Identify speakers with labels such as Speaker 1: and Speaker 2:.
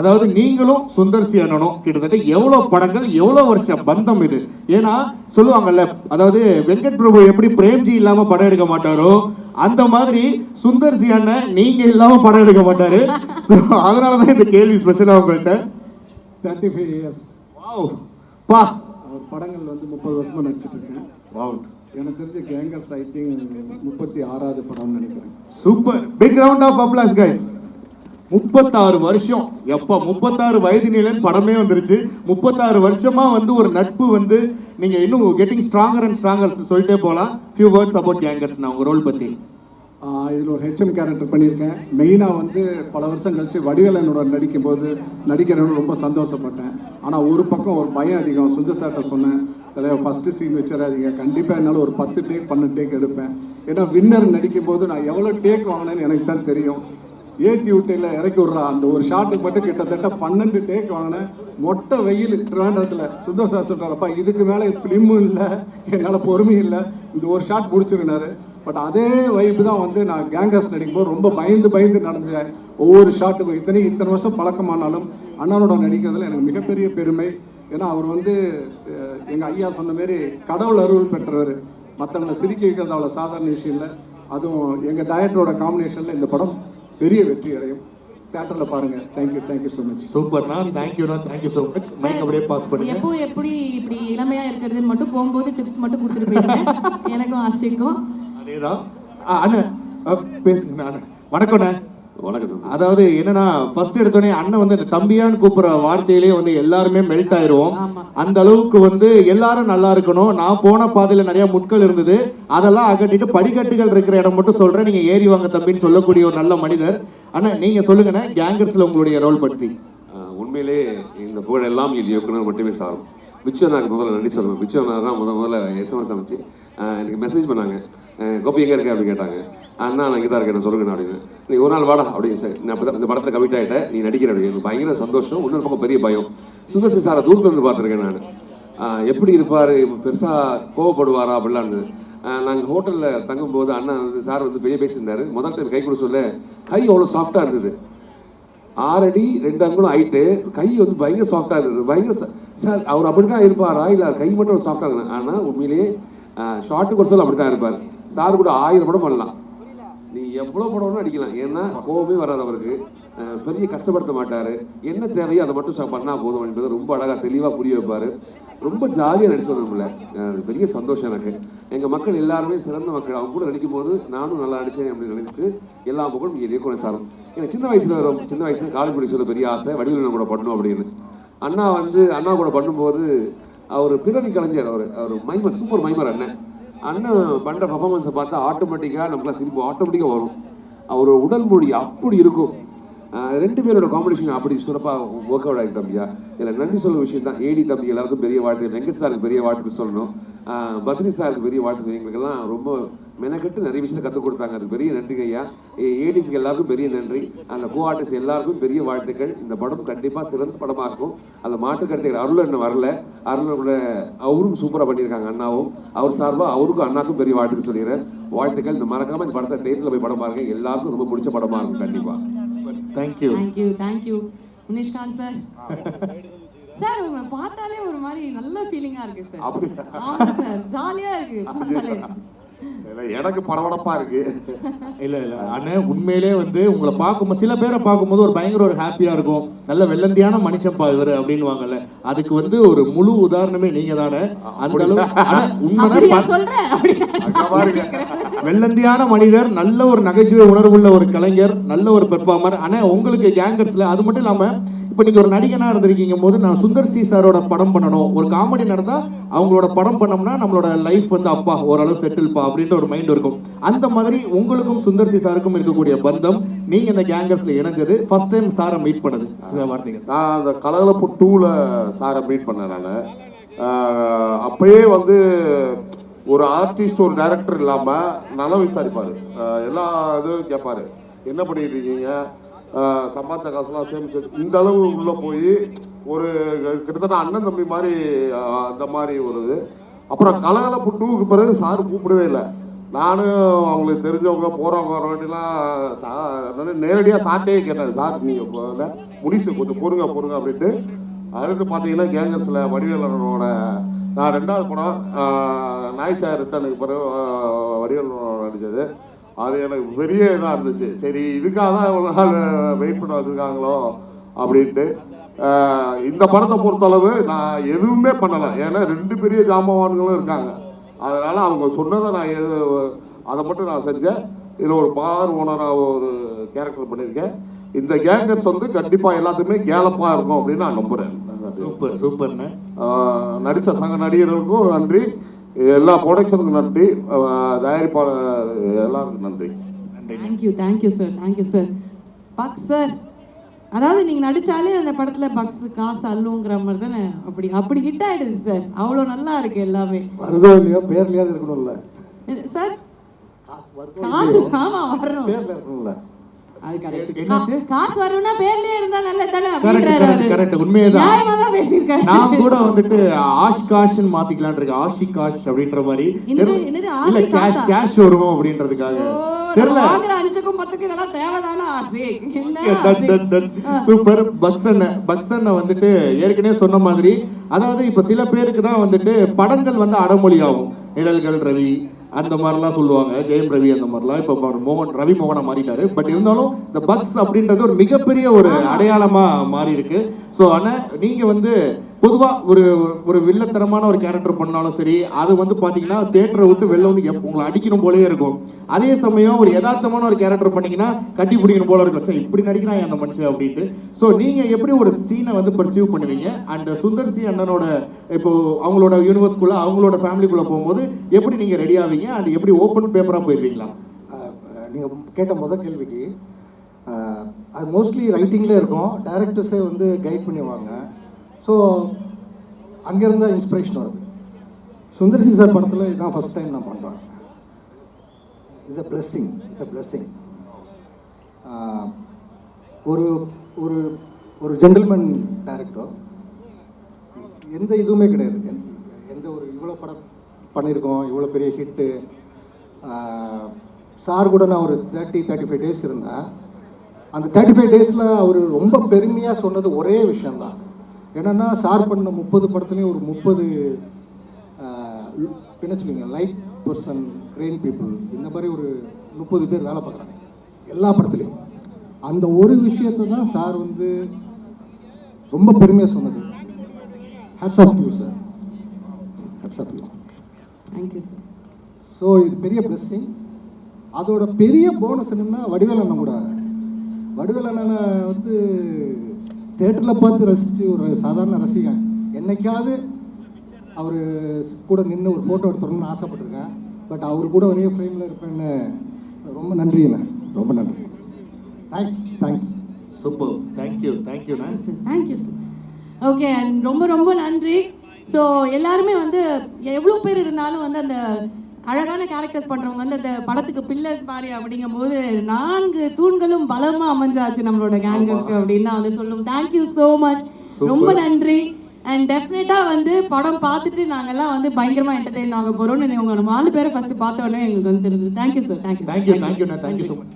Speaker 1: அதாவது நீங்களும் சுந்தர் சி அண்ணனும் கிட்டத்தட்ட எவ்வளவு படங்கள் எவ்வளவு வருஷம் பந்தம் இது. ஏன்னா சொல்லுவாங்கல்ல, அதாவது வெங்கட் பிரபு எப்படி பிரேம்ஜி இல்லாம படம் எடுக்க மாட்டாரோ அந்த மாதிரி சுந்தர் சி அண்ணன் நீங்க இல்லாம படம் எடுக்க மாட்டாரு. அதனாலதான் இந்த கேள்வி ஸ்பெஷலா உங்கள்கிட்ட.
Speaker 2: 35 years.
Speaker 1: வாவ் பா.
Speaker 2: அவர் படங்கள் வந்து 30 வருஷமா நடிச்சிட்டு இருக்கேன்.
Speaker 1: வாவ்.
Speaker 2: எனக்கு தெரிஞ்ச கேங்கர்ஸ் ஐ திங்க் 36வது படம்னு நினைக்கிறேன்.
Speaker 1: Super. Big round of applause guys. 36 வருஷம். எப்ப 36 வயது நிலைன்னு படமே வந்துருச்சு. 36 வருஷமா வந்து ஒரு நட்பு வந்து நீங்க இன்னும் கெட்டிங் ஸ்ட்ராங்கர் அண்ட் ஸ்ட்ராங்கர் சொல்லிட்டே போகலாம். ஃபியூ வேர்ட்ஸ் அபவுட் கேங்கர்ஸ் நான் உங்க ரோல் பத்தி.
Speaker 2: இதில் ஒரு ஹெச்எம் கேரக்டர் பண்ணியிருக்கேன். மெயினாக வந்து பல வருஷம் கழிச்சு வடிவேலனோட நடிக்கும்போது நடிக்கிறவங்க ரொம்ப சந்தோஷப்பட்டேன். ஆனால் ஒரு பக்கம் ஒரு பயம் அதிகம். சுந்தர் சார்கிட்ட சொன்னேன், அதில் ஃபஸ்ட்டு சீன் வச்சிடாதீங்க, கண்டிப்பாக என்னால் ஒரு 10 டேக் 12 டேக் எடுப்பேன். ஏன்னா வின்னர் நடிக்கும்போது நான் எவ்வளோ டேக் வாங்கினேன்னு எனக்கு தான் தெரியும். ஏற்றி விட்டு இறக்கி விட்றா அந்த ஒரு ஷாட்டுக்கு மட்டும் கிட்டத்தட்ட 12 டேக் வாங்கினேன். மொட்டை வெயில் திருவாண்டத்தில். சுந்தர் சார் சொல்கிறாரப்பா இதுக்கு மேலே ஃபிலிமும் இல்லை, என்னால் பொறுமையும் இல்லை, இந்த ஒரு ஷாட் முடிச்சிருந்தாரு. பட் அதே வைப்பு தான் வந்து நான் கேங்கர்ஸ் நடிக்கும்போது ரொம்ப பயந்து நடந்தேன். ஒவ்வொரு ஷாட்டுக்கும் இத்தனை வருஷம் பழக்கமானாலும் அண்ணனோட நடிக்கிறதுல எனக்கு மிகப்பெரிய பெருமை. ஏன்னா அவர் வந்து எங்கள் ஐயா சொன்ன மாரி கடவுள் அருள் பெற்றவர். மற்றவங்களை சிரிக்க வைக்கிறது அவ்வளோ சாதாரண விஷயம் இல்லை. அதுவும் எங்கள் டயட்டரோட காம்பினேஷனில் இந்த படம் பெரிய வெற்றி அடையும். தியேட்டரில் பாருங்க. Thank you so much.
Speaker 1: சூப்பர்ண்ணா. Thank you so much. மைக் அப்படியே பாஸ் பண்ணுங்க.
Speaker 3: எப்படி இப்படி இளமையா இருக்கிறதுன்னு மட்டும் போகும்போது டிப்ஸ் மட்டும் கொடுத்துட்டு போயிருக்கேன். எனக்கும் ஆசைக்கும்
Speaker 1: அதேதான். அண்ணன் பேசுங்க அண்ணன். வணக்கம்ண்ணே.
Speaker 4: வணக்கம்.
Speaker 1: அதாவது என்னன்னா ஃபர்ஸ்ட் எடுத்தோடனே அண்ணன் வந்து இந்த தம்பியான்னு கூப்பிடுற வார்த்தையிலேயே வந்து எல்லாருமே மெல்ட் ஆயிடுவோம். அந்த அளவுக்கு வந்து எல்லாரும் நல்லா இருக்கணும். நான் போன பாதையில நிறைய முட்கள் இருந்தது, அதெல்லாம் அகட்டிட்டு படிக்கட்டுகள் இருக்கிற இடம் மட்டும் சொல்றேன், நீங்க ஏறி வாங்க தம்பின்னு சொல்லக்கூடிய ஒரு நல்ல மனிதர். அண்ணா நீங்க சொல்லுங்கண்ணே கேங்கர்ஸ்ல உங்களுடைய ரோல் பற்றி.
Speaker 4: உண்மையிலே இந்த புகழ் எல்லாம் இயக்குனர் மட்டுமே சாரும். பிச்சோனாக்கு முதல்ல நன்றி சொல்லணும். பிச்சோனா தான் முதல்ல எஸ்எம்எஸ் அமைச்சு எனக்கு மெசேஜ் பண்ணாங்க, கோபி எங்கே இருக்கேன் அப்படின்னு கேட்டாங்க. அண்ணா நான் இங்கே தான் இருக்கேன் சொல்லுங்க அப்படின்னு. நீ ஒரு நாள் வாடா அப்படின்னு. சரி நான் அப்போ இந்த படத்தில் கமிட் ஆகிட்டேன், நீ நடிக்கிற அப்படின்னு. பயங்கர சந்தோஷம். இன்னொரு பக்கம் பெரிய பயம். சுந்தர் சி சாரை தூரத்தில் இருந்து பார்த்துருக்கேன் நான். எப்படி இருப்பார், பெருசாக கோவப்படுவாரா அப்படிலான்னு. நாங்கள் ஹோட்டலில் தங்கும்போது அண்ணா வந்து சார் வந்து பெரிய பேசியிருந்தார். முதல் டைம் கை கொடு சொல்ல கை அவ்வளோ சாஃப்டாக இருந்தது. 6 அடி 2 அங்குலம் ஹைட்டு, கை வந்து பயங்கர சாஃப்டாக இருந்தது. பயங்கர சார் அவர் அப்படி தான் இருப்பாரா இல்லை கை மட்டும் சாஃப்டாக இருந்தது. ஆனால் உண்மையிலேயே ஷார்ட்டுக்கு ஒரு சொல்ல அப்படி தான் இருப்பார். சார் கூட 1000 படம் பண்ணலாம், நீ எவ்வளோ படம்னு அடிக்கலாம். ஏன்னா கோபமே வராது அவருக்கு. பெரிய கஷ்டப்படுத்த மாட்டார். என்ன தேவையோ அதை மட்டும் பண்ணால் போதும் என்பதை ரொம்ப அழகாக தெளிவாக புரிய வைப்பார். ரொம்ப ஜாலியாக நடிச்சதுல பெரிய சந்தோஷம் எனக்கு. எங்கள் மக்கள் எல்லாருமே சிறந்த மக்கள். அவங்க கூட நடிக்கும் போது நானும் நல்லா நடித்தேன் அப்படின்னு நினைத்து எல்லா மக்களும் இங்கே இயக்குனர் சாரும். எனக்கு சின்ன வயசில் காலேஜ் படிச்சது பெரிய ஆசை, வடிவேலன் கூட பண்ணணும் அப்படின்னு. அண்ணா கூட பண்ணும்போது அவர் பிறவி கலைஞர். அவர் மைமர், சூப்பர் மைமர் அண்ணன். அண்ணன் பண்ணுற பர்ஃபார்மன்ஸை பார்த்தா ஆட்டோமேட்டிக்காக நம்மளாம் சிரிப்பு ஆட்டோமேட்டிக்காக வரும். அவர் உடல் மொழி அப்படி இருக்கும். 2 பேரோட காம்படிஷன் அப்படி சிறப்பாக ஒர்க் அவுட் ஆகிட்டு தம்பியா. இதில் நன்றி சொல்ல விஷயம் தான். ஏடி தம்பி எல்லாருக்கும் பெரிய வாழ்த்து, வெங்கட் சாருக்கு பெரிய வாழ்த்து சொல்லணும், பத்ரி சாருக்கு பெரிய வாழ்த்து. எங்களுக்கெல்லாம் ரொம்ப மெனக்கட்டு நிறைய விஷயத்தை கற்றுக் கொடுத்தாங்க, அதுக்கு பெரிய நன்றி ஐயா. ஏடிஸ்க்கு எல்லாருக்கும் பெரிய நன்றி. அந்த கோ ஆர்டிஸ்ட் எல்லாருக்கும் பெரிய வாழ்த்துக்கள். இந்த படம் கண்டிப்பாக சிறந்த படமாக இருக்கும், அதில் மாற்றுக்கருத்துகள். அருள் இன்னும் வரல, அருளோட அவரும் சூப்பராக பண்ணியிருக்காங்க. அண்ணாவும் அவர் சார்பாக அவருக்கும் அண்ணாக்கும் பெரிய வாழ்த்துக்கு சொல்லிடுறேன். வாழ்த்துக்கள். இந்த மறக்காமல் இந்த படத்தை தேட்டரில் போய் படம் பாருங்க, எல்லாருக்கும் ரொம்ப பிடிச்ச படமாக இருக்கும் கண்டிப்பாக.
Speaker 3: Thank you Munishkanth sir. சார் உங்களை பார்த்தாலே ஒரு மாதிரி நல்ல ஃபீலிங்கா இருக்கு சார். ஆமா சார், ஜாலியா இருக்கு பார்த்தாலே.
Speaker 5: எனக்கு பரபரப்பா இருக்கு.
Speaker 1: இல்ல அண்ணே உண்மையிலே வந்து உங்களை பார்க்கும்போது சில பேரை பார்க்கும்போது ஒரு பயங்கர ஒரு ஹாப்பியா இருக்கும். நல்ல வெள்ளந்தியான மனுஷன் பா இவர் அப்படின்னு வாங்கல்ல, அதுக்கு வந்து ஒரு முழு உதாரணமே நீங்க தானே. அந்த அளவு வெள்ளந்தியான மனிதர், நல்ல ஒரு நகைச்சுவை உணர்வுள்ள ஒரு கலைஞர், நல்ல ஒரு பெர்ஃபார்மர். ஆனா உங்களுக்கு கேங்கர்ஸ்ல அது மட்டும் இல்லாம இப்போ நீங்கள் ஒரு நடிகனாக இருந்திருக்கீங்க போது நான் சுந்தர் சி சாரோட படம் பண்ணணும், ஒரு காமெடி நடந்தால் அவங்களோட படம் பண்ணோம்னா நம்மளோட லைஃப் வந்து அப்பா ஓரளவு செட்டில்ப்பா அப்படின்ற ஒரு மைண்ட் இருக்கும். அந்த மாதிரி உங்களுக்கும் சுந்தர் சி சாருக்கும் இருக்கக்கூடிய பந்தம், நீங்கள் இந்த கேங்கர்ஸில் இணைஞ்சது ஃபர்ஸ்ட் டைம் சாரை மீட் பண்ணது சில வார்த்தைகள்.
Speaker 5: நான் அந்த கலகலப்பு 2ல் சாரை மீட் பண்ணேன். நான் அப்பயே வந்து ஒரு ஆர்டிஸ்ட் ஒரு டைரக்டர் இல்லாமல் நல்லா விசாரிப்பார், எல்லா இதுவும் கேட்பார். என்ன பண்ணிட்டு இருக்கீங்க, சம்பாதிச்ச காசுலாம் சேமிச்சு, இந்த அளவு உள்ளே போய் ஒரு கிட்டத்தட்ட அண்ணன் தம்பி மாதிரி அந்த மாதிரி ஒரு இது. அப்புறம் கலகலப்பு 2க்கு பிறகு சார் கூப்பிடவே இல்லை. நானும் அவங்களுக்கு தெரிஞ்சவங்க போகிறவங்க வரவண்டிலாம் நேரடியாக சார்ட்டே கேட்டேன், சார் நீங்கள் போகல முடிச்சு கொஞ்சம் பொறுங்க அப்படின்ட்டு. அடுத்து பார்த்தீங்கன்னா கேங்கர்ஸில் வடிவேலனோட நான் 2வது படம் நாய் சார் ரிட்டனுக்கு பிறகு வடிவேலனோட நடித்தது. அது எனக்கு பெரிய இதாக இருந்துச்சு. சரி இதுக்காக தான் இவ்வளோ நாள் வெயிட் பண்ண வச்சுருக்காங்களோ அப்படின்ட்டு. இந்த படத்தை பொறுத்தளவு நான் எதுவுமே பண்ணலை, ஏன்னா 2 பெரிய ஜாம்பவான்களும் இருக்காங்க. அதனால் அவங்க சொன்னதை நான் அதை மட்டும் நான் செஞ்சேன். இதில் ஒரு பார் ஓனராக ஒரு கேரக்டர் பண்ணியிருக்கேன். இந்த கேங்கர்ஸ் வந்து கண்டிப்பாக எல்லாத்துக்குமே கேலப்பாக இருக்கும் அப்படின்னு நான் நம்புகிறேன்.
Speaker 1: சூப்பர் சூப்பர்ண்ணே.
Speaker 5: நடித்த சக நடிகர்களுக்கும் நன்றி, எல்லா ப்ரொடக்ஷனுக்கும் நன்றி, தயாரிப்பாளர் எல்லாருக்கும் நன்றி.
Speaker 3: Thank you sir. பக்ஸ் சார், அதாவது நீங்க நடிச்சாலே அந்த படத்துல பக்ஸ் காசு அள்ளுங்கிற மாதிரி தானே, அப்படி ஹிட் ஆயிடுது சார். அவ்வளோ நல்லா இருக்கு எல்லாமே.
Speaker 2: வருதோ இல்லையோ பேர்லயாவது இருக்கணும்ல
Speaker 3: சார். காசு ஆமா வரணும்,
Speaker 2: பேர்ல இருக்கணும்ல.
Speaker 3: அது கரெக்ட். காசு வரணும்னா பேர்லயே இருந்தா நல்லது தானே அப்படின்றாரு.
Speaker 1: கரெக்ட், உண்மையேதான்.
Speaker 3: நியாயமா தான் பேசியிருக்காரு.
Speaker 1: நான் கூட வந்துட்டு ஆஷ்காஷ்னு மாத்திக்கலாம்னு இருக்கேன், ஆஷிகாஷ் அப்படின்ற மாதிரி. இல்ல கேஷ் வரும் அப்படின்றதுக்காக தெரியல.
Speaker 3: வாங்குற 5க்கும் 10க்கும் இதெல்லாம் தேவைதானா?
Speaker 1: சூப்பர். பக்ஸன்ன வந்துட்டு ஏற்கனவே சொன்ன மாதிரி, அதாவது இப்ப சில பேருக்கு தான் வந்துட்டு படங்கள் வந்து அடமொழி ஆகும். நிழல்கள் ரவி அந்த மாதிரிலாம் சொல்லுவாங்க, ஜெயம் ரவி அந்த மாதிரிலாம். இப்போ ரவி மோகனா மாறிட்டாரு. பட் இருந்தாலும் இந்த பக்ஸ் அப்படின்றது ஒரு மிகப்பெரிய ஒரு அடையாளமா மாறி இருக்கு. ஸோ ஆனால் நீங்க வந்து பொதுவாக ஒரு வில்லத்தனமான ஒரு கேரக்டர் பண்ணாலும் சரி, அது வந்து பார்த்தீங்கன்னா தேட்டரை விட்டு வெளில வந்து உங்களை அடிக்கணும் போலே இருக்கும். அதே சமயம் ஒரு யதார்த்தமான ஒரு கேரக்டர் பண்ணீங்கன்னா கட்டி பிடிக்கணும் போல இருக்கும், சரி இப்படி நடிக்கிறாங்க அந்த மனுஷன் அப்படின்ட்டு. ஸோ நீங்கள் எப்படி ஒரு சீனை வந்து பர்சீவ் பண்ணுவீங்க? அண்ட் சுந்தர் சி அண்ணனோட இப்போ அவங்களோட யூனிவர்ஸ்குள்ளே அவங்களோட ஃபேமிலிக்குள்ளே போகும்போது எப்படி நீங்கள் ரெடி ஆவீங்க? அண்ட் எப்படி ஓப்பன் பேப்பராக போயிடுவீங்களா?
Speaker 6: நீங்கள் கேட்ட முதல் கேள்விக்கு அது மோஸ்ட்லி ரைட்டிங்கில் இருக்கும். டைரக்டர்ஸே வந்து கைட் பண்ணுவாங்க. ஸோ அங்கேருந்து தான் இன்ஸ்பிரேஷன் வருது. சுந்தர் சி சார் படத்தில் இதுதான் ஃபஸ்ட் டைம் நான் பண்ணுறேன். It's a blessing. ஒரு ஒரு ஒரு ஜென்டில்மேன் டைரக்டர், எந்த இதுவுமே கிடையாது. எந்த ஒரு இவ்வளோ படம் பண்ணியிருக்கோம், இவ்வளோ பெரிய ஹிட்டு. சார் கூட நான் ஒரு 30-35 டேஸ் இருந்தேன். அந்த 35 டேஸில் அவர் ரொம்ப பெருமையாக சொன்னது ஒரே விஷயந்தான். என்னென்னா சார் பண்ண 30 படத்துலேயும் ஒரு 30 என்ன சொல்லுவீங்க, லைட் பர்சன், கிரெயின் பீப்புள், இந்த மாதிரி ஒரு 30 பேர் வேலை பார்க்குறாங்க எல்லா படத்துலையும். அந்த ஒரு விஷயத்தை தான் சார் வந்து ரொம்ப பெருமையாக சொன்னது. Hats off you sir, hats off you.
Speaker 3: Thank you.
Speaker 6: So இது பெரிய பிளெஸ்ஸிங். அதோட பெரிய போனஸ் என்னென்னா வடிவேலண்ணன் கூட. வடிவேலண்ணனை வந்து தேட்டரில் பார்த்து ரசித்து ஒரு சாதாரண ரசிகன். என்னைக்காவது அவர் கூட நின்று ஒரு ஃபோட்டோ எடுத்துடணும்னு ஆசைப்பட்டிருக்கேன். பட் அவர் கூட ஒரே ஃப்ரேமில் இருப்பேன்னு. ரொம்ப நன்றிண்ணே, ரொம்ப நன்றி. Thanks.
Speaker 1: Super. Thank you
Speaker 3: sir. Okay, and ரொம்ப ரொம்ப நன்றி. ஸோ எல்லாருமே வந்து எவ்வளோ பேர் இருந்தாலும் வந்து அந்த அழகான கேரக்டர்ஸ் பண்ணுறவங்க வந்து அந்த படத்துக்கு பில்லர்ஸ் மாதிரி அப்படிங்கும்போது 4 தூண்களும் பலமாக அமைஞ்சாச்சு நம்மளோட கேங்கர்ஸ்க்கு அப்படின்னு தான் வந்து சொல்லுவோம். தேங்க்யூ ஸோ மச், ரொம்ப நன்றி. அண்ட் டெஃபினட்டாக வந்து படம் பார்த்துட்டு நாங்கள்லாம் வந்து பயங்கரமாக என்டர்டெயின் ஆக போகிறோம்னு உங்கள் 4 பேரை ஃபஸ்ட்டு பார்த்த உடனே எங்களுக்கு வந்து தெரிஞ்சது. Thank you sir.
Speaker 1: Thank you so much.